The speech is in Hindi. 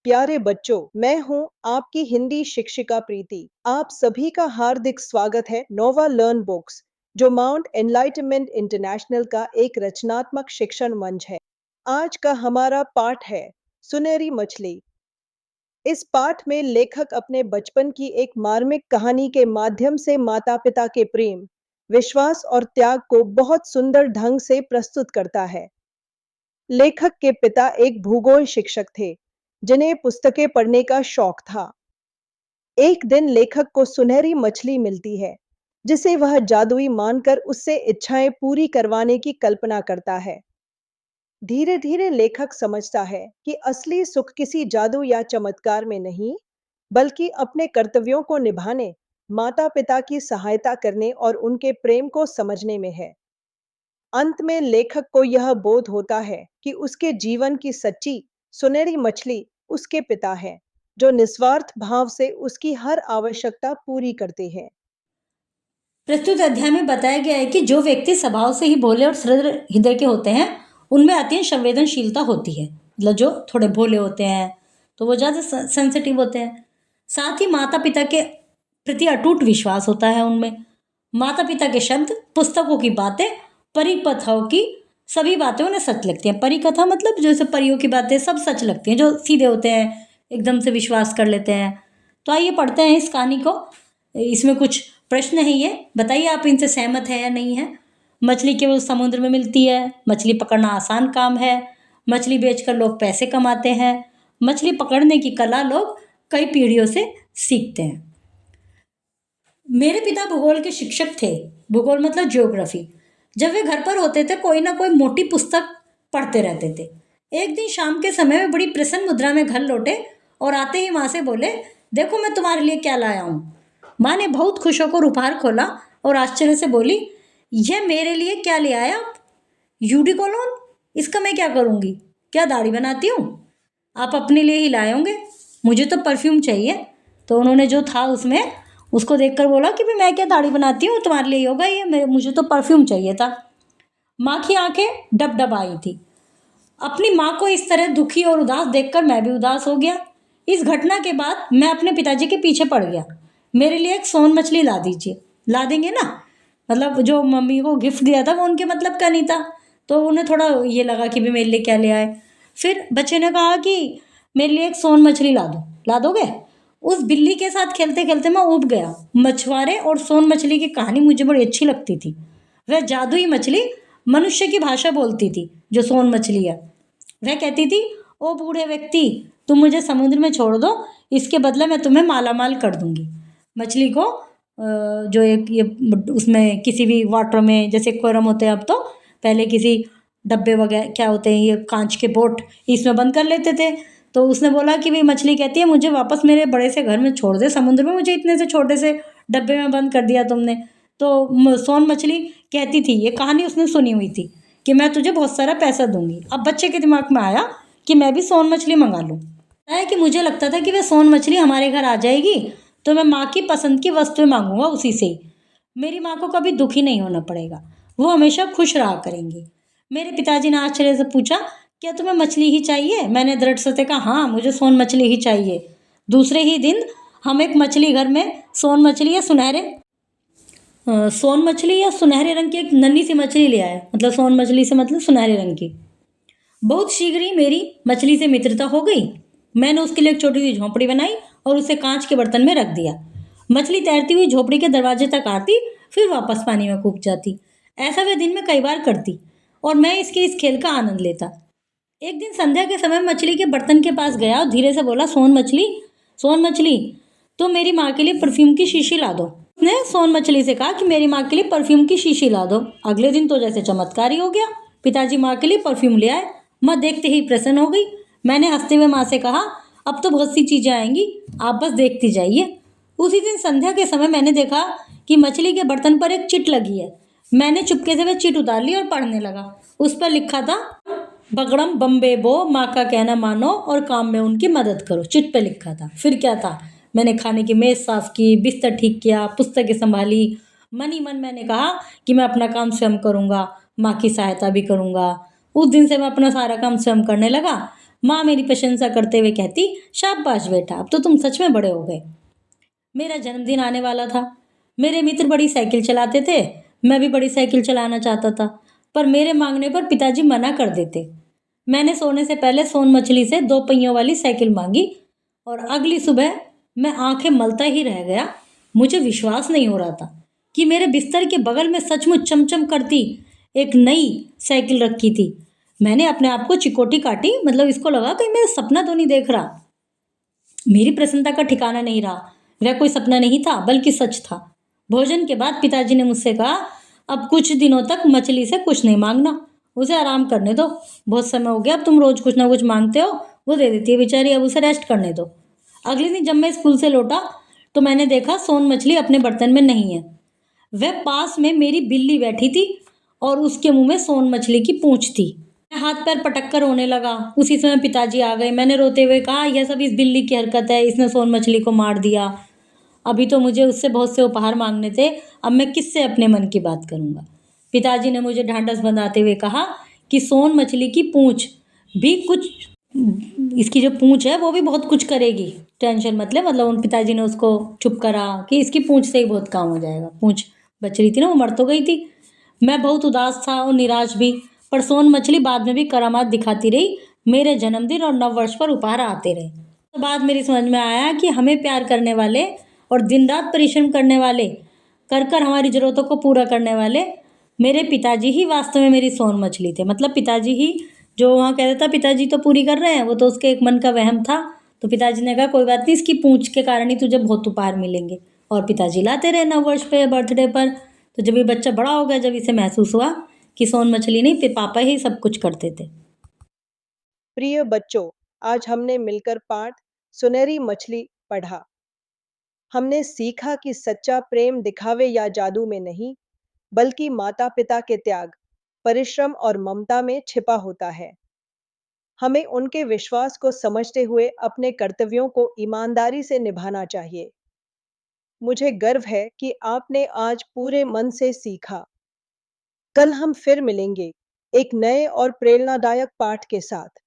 प्यारे बच्चों, मैं हूं आपकी हिंदी शिक्षिका प्रीति। आप सभी का हार्दिक स्वागत है नोवा लर्न बुक्स, जो माउंट एनलाइटमेंट इंटरनेशनल का एक रचनात्मक शिक्षण मंच है। आज का हमारा पाठ है सुनहरी मछली। इस पाठ में लेखक अपने बचपन की एक मार्मिक कहानी के माध्यम से माता-पिता के प्रेम, विश्वास और त्याग को बहुत सुंदर ढंग से प्रस्तुत करता है। लेखक के पिता एक भूगोल शिक्षक थे, जिन्हें पुस्तकें पढ़ने का शौक था। एक दिन लेखक को सुनहरी मछली मिलती है, जिसे वह जादुई मानकर उससे इच्छाएं पूरी करवाने की कल्पना करता है। धीरे-धीरे लेखक समझता है कि असली सुख किसी जादू या चमत्कार में नहीं, बल्कि अपने कर्तव्यों को निभाने, माता-पिता की सहायता करने और उनके प्रेम को समझने में है। अंत में लेखक को यह बोध होता है कि उसके जीवन की सच्ची सुनहरी मछली उसके पिता हैं, जो निस्वार्थ भाव से उसकी हर आवश्यकता पूरी करते हैं। प्रस्तुत अध्याय में बताया गया है कि जो व्यक्ति स्वभाव से ही भोले और सरल हृदय के होते हैं, उनमें अत्यंत संवेदनशीलता होती है। मतलब जो थोड़े भोले होते हैं, तो वो ज़्यादा सेंसिटिव होते हैं। साथ ही माता पिता के प्रति अटूट विश्वास होता है उनमें। माता पिता के शब्द, पुस्तकों की बातें, परी कथाओं की सभी बातें उन्हें सच लगती हैं। परी कथा मतलब जैसे परियों की बातें सब सच लगती हैं, जो सीधे होते हैं, एकदम से विश्वास कर लेते हैं। तो आइए पढ़ते हैं इस कहानी को। इसमें कुछ प्रश्न है, ये बताइए आप इनसे सहमत है या नहीं है। मछली केवल समुद्र में मिलती है। मछली पकड़ना आसान काम है। मछली बेचकर लोग पैसे कमाते हैं। मछली पकड़ने की कला लोग कई पीढ़ियों से सीखते हैं। मेरे पिता भूगोल के शिक्षक थे। भूगोल मतलब ज्योग्राफी। जब वे घर पर होते थे, कोई ना कोई मोटी पुस्तक पढ़ते रहते थे। एक दिन शाम के समय में बड़ी प्रसन्न मुद्रा में घर लौटे और आते ही माँ से बोले, देखो मैं तुम्हारे लिए क्या लाया हूँ। माँ ने बहुत खुश होकर उपहार खोला और आश्चर्य से बोली, यह मेरे लिए क्या ले आया आप? Eau de cologne? इसका मैं क्या करूँगी? क्या दाढ़ी बनाती हूँ? आप अपने लिए ही लाए होंगे, मुझे तो परफ्यूम चाहिए। तो उन्होंने जो था उसमें उसको देखकर बोला कि भाई मैं क्या दाढ़ी बनाती हूँ, तुम्हारे लिए ही होगा ये, मुझे तो परफ्यूम चाहिए था। माँ की आंखें डब आई थी। अपनी माँ को इस तरह दुखी और उदास देखकर मैं भी उदास हो गया। इस घटना के बाद मैं अपने पिताजी के पीछे पड़ गया। मेरे लिए एक सोन मछली ला दीजिए। ला देंगे ना? मतलब जो मम्मी को गिफ्ट दिया था वो उनके मतलब का नहीं था, तो उन्हें थोड़ा ये लगा कि भी मेरे लिए क्या ले आए। फिर बच्चे ने कहा कि मेरे लिए एक सोन मछली ला दो। ला दोगे? उस बिल्ली के साथ खेलते खेलते मैं ऊब गया। मछुआरे और सोन मछली की कहानी मुझे बड़ी अच्छी लगती थी। वह जादुई मछली मनुष्य की भाषा बोलती थी, जो सोन मछली है। वह कहती थी, ओ बूढ़े व्यक्ति, तुम मुझे समुद्र में छोड़ दो, इसके बदले मैं तुम्हें मालामाल कर दूंगी। मछली को जो एक ये उसमें किसी भी वाटर में, जैसे एक्वेरियम होते हैं अब, तो पहले किसी डब्बे वगैरह क्या होते हैं ये कांच के बोट, इसमें बंद कर लेते थे। तो उसने बोला कि भाई मछली कहती है, मुझे वापस मेरे बड़े से घर में छोड़ दे समुद्र में, मुझे इतने से छोटे से डब्बे में बंद कर दिया तुमने। तो सोन मछली कहती थी, ये कहानी उसने सुनी हुई थी, कि मैं तुझे बहुत सारा पैसा दूंगी। अब बच्चे के दिमाग में आया कि मैं भी सोन मछली मंगा लूँ। है कि मुझे लगता था कि वह सोन मछली हमारे घर आ जाएगी तो मैं माँ की पसंद की वस्तुएं मांगूंगा उसी से ही। मेरी माँ को कभी दुखी नहीं होना पड़ेगा, वो हमेशा खुश रहा करेंगी। मेरे पिताजी ने आश्चर्य से पूछा, क्या तुम्हें मछली ही चाहिए? मैंने दृढ़ से कहा, हाँ मुझे सोन मछली ही चाहिए। दूसरे ही दिन हम एक मछली घर में सोन मछली या सुनहरे रंग की एक नन्ही सी मछली ले आए। मतलब सोन मछली से मतलब सुनहरे रंग की। बहुत शीघ्र ही मेरी मछली से मित्रता हो गई। मैंने उसके लिए एक छोटी सी झोंपड़ी बनाई और उसे कांच के बर्तन में रख दिया। मछली तैरती हुई झोपड़ी के दरवाजे तक आती, फिर वापस पानी में कूद जाती। ऐसा वह दिन में कई बार करती और मैं इस खेल का आनंद लेता। एक दिन संध्या के समय मछली के बर्तन के पास गया और धीरे से बोला, सोन मछली, तो मेरी माँ के लिए परफ्यूम की शीशी ला दो। उसने सोन मछली से कहा कि मेरी माँ के लिए परफ्यूम की शीशी ला दो। अगले दिन तो जैसे चमत्कार ही हो गया। पिताजी माँ के लिए परफ्यूम ले आए। माँ देखते ही प्रसन्न हो गई। मैंने हंसते हुए माँ से कहा, अब तो बहुत सी चीजें आएंगी, आप बस देखती जाइए। उसी दिन संध्या के समय मैंने देखा कि मछली के बर्तन पर एक चिट लगी है। मैंने चुपके से वह चिट उतार ली और पढ़ने लगा। उस पर लिखा था, बगड़म बम्बे बो, माँ का कहना मानो और काम में उनकी मदद करो। चिट पे लिखा था। फिर क्या था, मैंने खाने की मेज साफ की, बिस्तर ठीक किया, पुस्तकें संभाली। मन ही मन मैंने कहा कि मैं अपना काम स्वयं करूंगा, माँ की सहायता भी करूंगा। उस दिन से मैं अपना सारा काम स्वयं करने लगा। माँ मेरी प्रशंसा करते हुए कहती, शाबाश बेटा, अब तो तुम सच में बड़े हो गए। मेरा जन्मदिन आने वाला था। मेरे मित्र बड़ी साइकिल चलाते थे, मैं भी बड़ी साइकिल चलाना चाहता था, पर मेरे मांगने पर पिताजी मना कर देते। मैंने सोने से पहले सोन मछली से 2 पहियों वाली साइकिल मांगी और अगली सुबह मैं आंखें मलता ही रह गया। मुझे विश्वास नहीं हो रहा था कि मेरे बिस्तर के बगल में सचमुच चमचम करती एक नई साइकिल रखी थी। मैंने अपने आप को चिकोटी काटी, मतलब इसको लगा कहीं मैं सपना तो नहीं देख रहा। मेरी प्रसन्नता का ठिकाना नहीं रहा। वह कोई सपना नहीं था बल्कि सच था। भोजन के बाद पिताजी ने मुझसे कहा, अब कुछ दिनों तक मछली से कुछ नहीं मांगना, उसे आराम करने दो। बहुत समय हो गया, अब तुम रोज कुछ ना कुछ मांगते हो, वो दे देती है बेचारी, अब उसे रेस्ट करने दो। अगले दिन जब मैं स्कूल से लौटा तो मैंने देखा सोन मछली अपने बर्तन में नहीं है। वह पास में मेरी बिल्ली बैठी थी और उसके मुंह में सोन मछली की पूंछ थी। मैं हाथ पैर पटक कर रोने लगा। उसी समय पिताजी आ गए। मैंने रोते हुए कहा, यह सब इस बिल्ली की हरकत है, इसने सोन मछली को मार दिया। अभी तो मुझे उससे बहुत से उपहार मांगने थे, अब मैं किससे अपने मन की बात करूंगा। पिताजी ने मुझे ढांढस बंधाते हुए कहा कि सोन मछली की पूंछ भी कुछ, इसकी जो पूंछ है वो भी बहुत कुछ करेगी, टेंशन मत ले। मतलब उन पिताजी ने उसको चुप करा कि इसकी पूंछ से ही बहुत काम हो जाएगा। पूंछ बच रही थी ना, वो मर तो गई थी। मैं बहुत उदास था और निराश भी, पर सोन मछली बाद में भी करामात दिखाती रही। मेरे जन्मदिन और नववर्ष पर उपहार आते रहे। तो बाद मेरी समझ में आया कि हमें प्यार करने वाले और दिन रात परिश्रम करने वाले, कर कर हमारी ज़रूरतों को पूरा करने वाले मेरे पिताजी ही वास्तव में मेरी सोन मछली थे। मतलब पिताजी ही, जो वहाँ कहता था पिताजी तो पूरी कर रहे हैं, वो तो उसके एक मन का वहम था। तो पिताजी ने कहा कोई बात नहीं, इसकी पूंछ के कारण ही तुझे बहुत उपहार मिलेंगे। और पिताजी लाते रहे नववर्ष पे, बर्थडे पर। तो जब ये बच्चा बड़ा हो गया, जब इसे महसूस हुआ कि सोन मछली नहीं, पापा ही सब कुछ करते थे। प्रिय बच्चों, आज हमने मिलकर पाठ सुनहरी मछली पढ़ा। हमने सीखा कि सच्चा प्रेम दिखावे या जादू में नहीं, बल्कि माता पिता के त्याग, परिश्रम और ममता में छिपा होता है। हमें उनके विश्वास को समझते हुए अपने कर्तव्यों को ईमानदारी से निभाना चाहिए। मुझे गर्व है कि आपने आज पूरे मन से सीखा। कल हम फिर मिलेंगे एक नए और प्रेरणादायक पाठ के साथ।